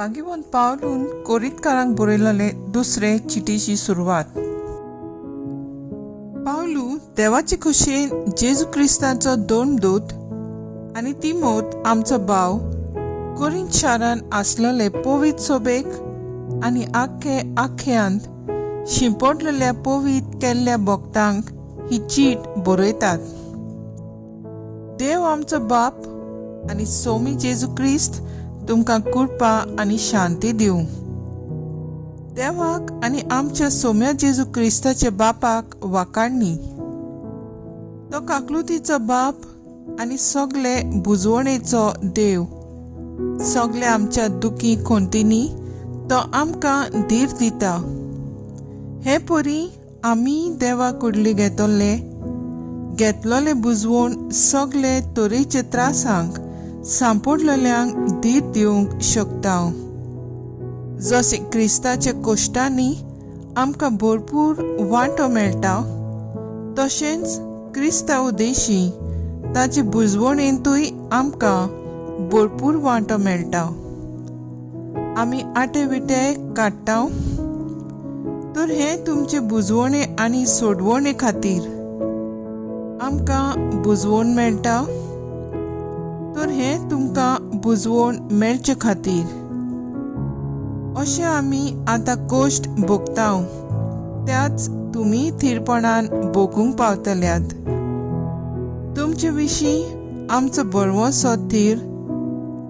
वागिवंत पावलून कोरीतकारांक बरयलेले दुसरे चिटीची सुरवात। पावलू देवाचे खुशेन जेजू क्रिस्ताचो दोन दूत आनी तिमोथ आमचो भाव कोरिंथ शारान आसलेले पवित सोबेक आनी आख्यांत शिंपडलेल्या पवित केल्ल्या भक्तांक ही चीट बरयतात। देव आमचो बाप आनी सोमी जेजू क्रिस्त तुमकां कृपा आनी शांती दिवं। देवाक आनी आमच्या सोम्या जेजू क्रिस्ताच्या बापाक वाकाडणी। तो काकलुतीचो बाप आनी सगळे बुजवणेचो देव। सगळे आमच्या दुखी खोंतींनी तो आमकां धीर दिता। हे परी आमी देवा कडली घेतलोले बुजवण सगळे तरेचे त्रासांक सांपडलेल्यांक धीर दिवंक शकता। जसे क्रिस्ताच्या कश्टांनी आमकां भरपूर वांटो मेळटा, तशेंच क्रिस्ता उदेशी ताचे बुजवणेंतूय आमकां भरपूर वांटो मेळटा। आमी आटेविटे काडटा तर हे तुमचे बुजवणे आनी सोडवणे खातीर। आमकां बुजवण मेळटा तर हे तुमकां बुजवण मेळचे खातीर। अशें आमी आतां कश्ट भोगतांव, त्याच तुमी थीरपणान भोगूंक पावतल्यात। तुमचे विशीं आमचो बरवोसो थीर,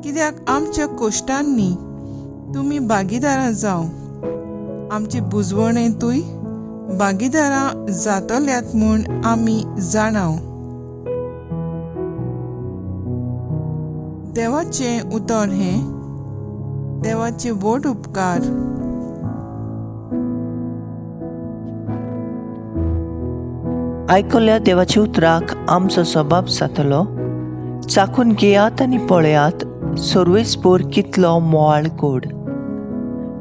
कित्याक आमच्या कश्टांनी तुमी भागीदारां जावं। आमचे बुजवणेंतूय भागीदारां जातल्यात म्हूण आमी जाणाव। देवाचे उतर हे देवाचे व्हड उपकार। आयकल्या देवाच्या उतराक आमचो सबाब जातलो। चाखून घेयात आनी पळयात सर्वेस्पर कितलो मोवाळ गोड।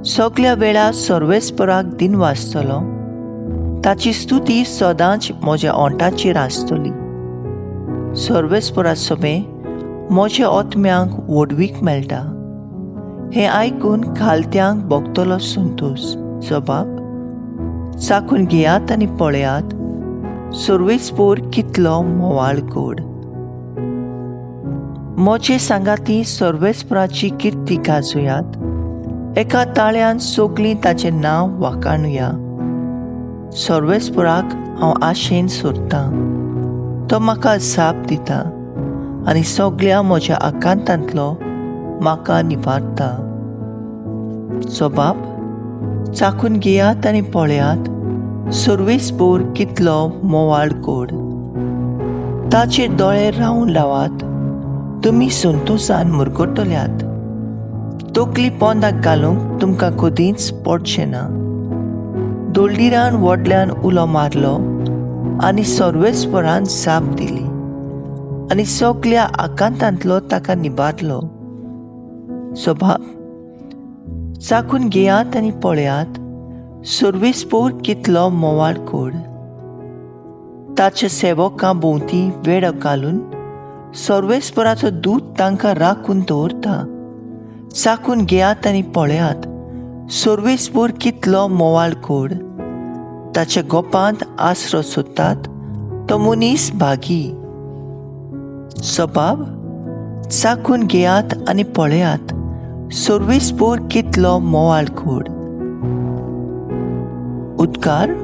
सगळ्या वेळा सर्वेस्पराक दिन वाजतलो, ताची स्तुती सदांच म्हज्या ओंठाचेर आसतली। सर्वेस्परा सोबे म्हज्या ओतम्यांक वडवीक मेळटा। हें आयकून खालत्यांक भोगतलो संतोश। सबाब चाखून घेयात आनी पळयात सर्वेस्पर कितलो मोवाळ गोड। म्हजे सांगाती सर्वेस्पराची किर्ती गाजोयात। एका ताळ्यान सगळीं ताचें नांव वाखाणुया। सर्वेस्पराक हांव आशेन सोदतां, तो म्हाका जाप दिता आनी सगळ्या म्हज्या आकांतांतलो म्हाका निवारता। सबाब चाखून घेयात आनी पळयात सर्वेस्पर कितलो मोवाळ गोड। ताचे दोळे रावून लावात, तुमी संतोशान मुरगटल्यात। तकली पोंदाक घालूंक तुमकां कदींच पडचें ना। दोलडीरान व्हडल्यान उलो मारलो आनी सर्वेस्परान जाप दिली आनी सगळ्या आकांतांतलो ताका निबारलो। सबाब चाखून घेयात आनी पळयात सर्वेस्पर कितलो मोवाळ गोड। ताच्या सेवकां भोंवती वेळ घालून सर्वेस्पराचो दूत तांकां राखून दवरता। चाखून घेयात आनी पळयात सर्वेस्पर कितलो मोवाळ गोड। ताच्या गोपांत आसरो सोदतात तो मनीस भागी। सबाब चाखून घेयात आनी पळयात सर्वेस्पर कितलो मोवाळ गोड। उद्गार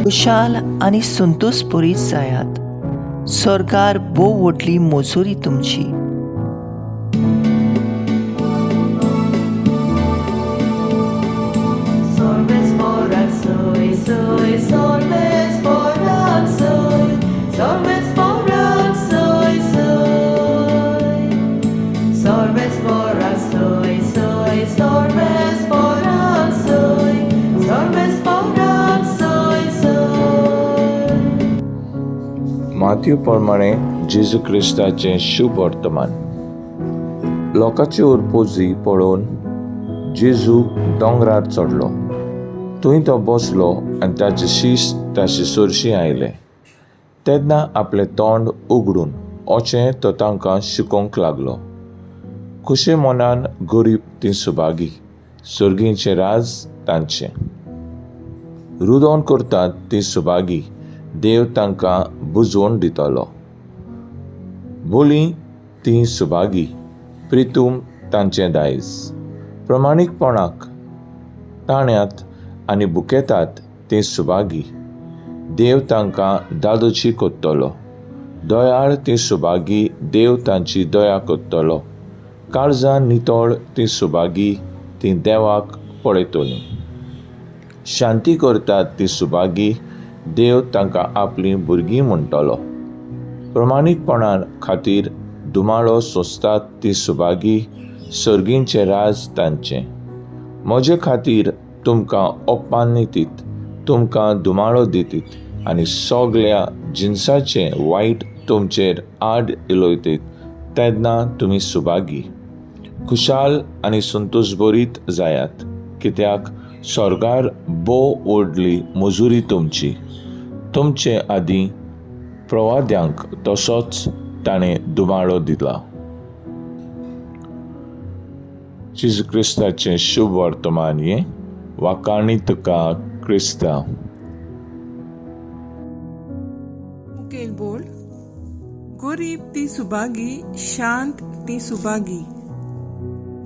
खुशाल आनी संतोष पुरीत जायात। सरकार भोव व्हडली मजुरी तुमची। Sorbes por मत्तू प्रमाणे जेजू क्रिस्ताचें शुभ वर्तमान. लोकांची उरपोजी पळोवन जेजू दोंगरार चडलो. थंय तो बसलो आनी ताचे शीश ताचे सुरशी आयले. तेन्ना आपलें तोंड उगडून ओचें तो तांकां शिकोवंक लागलो. खुशे मनान गरीब तीं सुभागी, सुर्गीचें राज तांचें. रुदोवन करतात तीं सुभागी, देव तांकां बुजवण दितलो. बोलीं तीं सुभागी, प्रितूम तांचें दायज. प्रमाणीकपणाक ताण्यांत आनी बुकेतात तीं सुभागी, देव तांकां दादोची कोत्तलो. दयाळ तीं सुभागी, देव तांची दया कोत्तलो. काळजान नितळ तीं सुभागी, तीं देवाक पळयतलीं. शांती करतात तीं सुभागी, देव तांकां आपलीं भुरगीं म्हणटलो. प्रमाणीकपणा खातीर दुमाळो सोंसतात तीं सुभागी, सर्गीचें राज तांचें. म्हजे खातीर तुमकां ओप्पान दित, तुमकां दुमाळो दितीत आनी सगल्या जिन्साचें वायट तुमचेर आड इलोयतीत, तेन्ना तुमी सुभागी. खुशाल आनी संतोशभरीत जायात, कित्याक स्वर्गार बोव व्हडली मजुरी तुमची. तुमचे आदीं प्रवाद्यांक तसोच ताणें दुमाळो दिला. जेजू क्रिस्ताचें शुभ वर्तमान हें. वाकाणी तुका क्रिस्ता. मुखेल बोल. गरीब ती सुभागी, शांत ती सुभागी,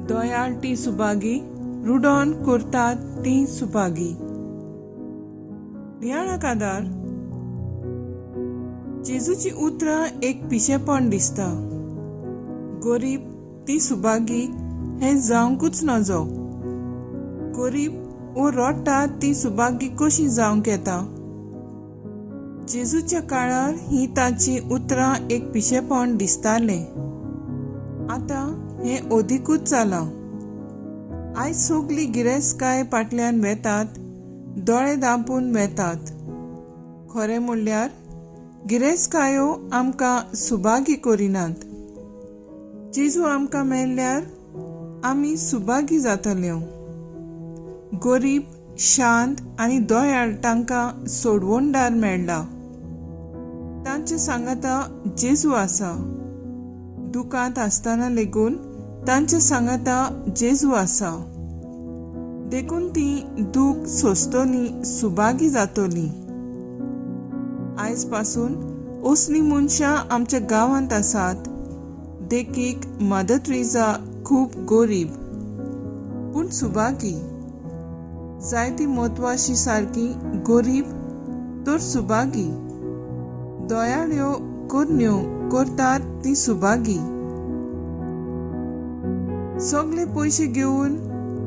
दयाळ ती सुभागी, रुडोन करतात ती सुभागी. नियाळा कादार जेजूची उतरां एक पिशेपण दिसता. गरीब ती सुभागी हें जावंकूच नजो. गरीब वो रडटा ती सुभागी कशी जावंक येता. जेजूच्या काळार ही ताची उतरां एक पिशेपण दिसतालें. आतां हें ओदिकूच जालां. आयज सगळी गिरेस्तकाय फाटल्यान वेतात, दोळे धांपून वेतात. खरें म्हणल्यार गिरेस्तकायो आमकां सुभागी करिनात. जेजू आमकां मेळ्ळ्यार आमी सुभागी जातल्यो. गरीब, शांत आनी दयाळ तांकां सोडवणदार मेळ्ळा. तांचे सांगाता जेजू आसा. दुखांत आसतना लेगून तांचे सांगाता जेजू आसा. देखून तीं दूख सोंसतलीं सुभागी जातलीं. आयज पासून असलीं मनशां आमच्या गांवांत आसात. देखीक मदर तेरेसा खूब गरीब पूण सुभागी. जायतीं म्हत्वाची सारकी गरीब तर सुभागी. दयाळ्यो करण्यो करतात ती सुभागी. सगळे पयशे घेवन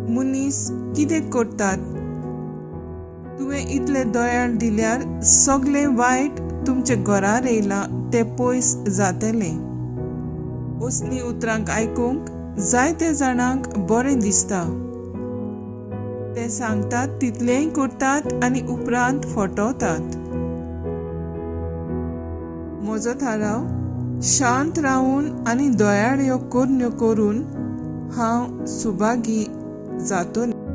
मनीस कितें करतात. तुवें इतले दयाळ दिल्यार सगळे वायट तुमच्या घरार येयलां ते पयस जातलें. असलीं उतरांक आयकूंक जायत्या जाणांक बरें दिसता. ते सांगतात तितलेंय करतात आनी उपरांत फटवतात. म्हजो थाराव शांत रावून आनी दयाळ्यो करण्यो करून हांव सुभागी जातोलें.